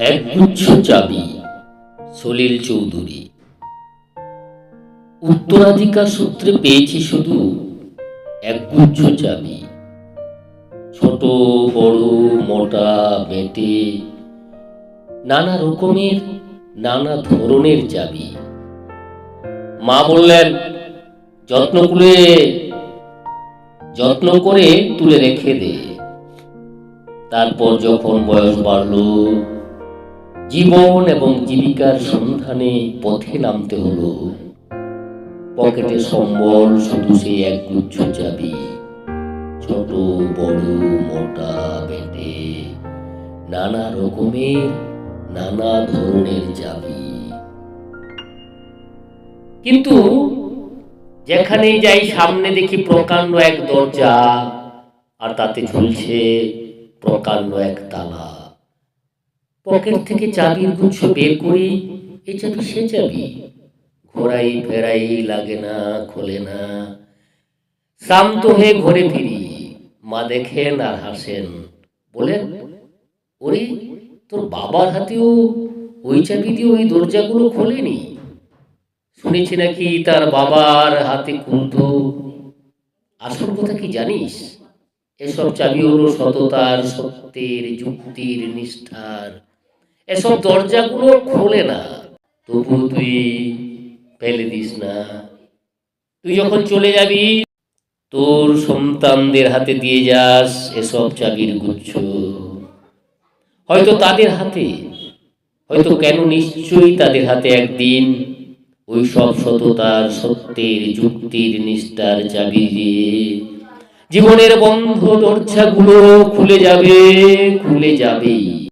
একগুচ্ছ চাবি। সলিল চৌধুরী। উত্তরাধিকার সূত্রে পেয়েছি শুধু একগুচ্ছ চাবি। ছোট বড় মোটা বেঁটে নানা রকমের নানা ধরনের চাবি। মা বললেন, যত্ন করে তুলে রেখে দে। তারপর যখন বয়স বাড়ল, জীবন এবং জীবিকার সন্ধানে পথে নামতে হলো, পকেটে সম্বল শুধু সেই একগুচ্ছ চাবি। ছোট বড় মোটা বেঁটে নানা রকমের নানা ধরনের চাবি। কিন্তু যেখানেই যাই সামনে দেখি প্রকাণ্ড এক দরজা, আর তাতে ঝুলছে প্রকাণ্ড এক তালা। পকেট থেকে চাবির গুচ্ছ বের করি, এ চাবি সে চাবি। ঘোরাই ফেরাই লাগে না, খোলে না। শ্রান্ত হয়ে ঘরে ফিরি, মা দেখেন আর হাসেন, বলেন, ওরে তোর বাবার হাতেও ওই চাবি দিয়ে ওই দরজাগুলো খোলেনি? শুনেছি নাকি তার বাবার হাতে খুলতো। আসল কথা কি জানিস? এসব চাবি হলো সততার, সত্যের, যুক্তির, নিষ্ঠার। এসব দরজাগুলো খোলে না, তবু তুই ফেলে দিস না। তুই যখন চলে যাবি, তোর সন্তানদের হাতে দিয়ে যাস এসব চাবির গুচ্ছ। হয়তো তাদের হাতে, হয়তো কেন নিশ্চয়ই তাদের হাতে একদিন ওই সব সততার, সত্যের, যুক্তির, নিষ্ঠার চাবি দিয়ে জীবনের বন্ধ দরজাগুলো খুলে যাবে, খুলে যাবেই।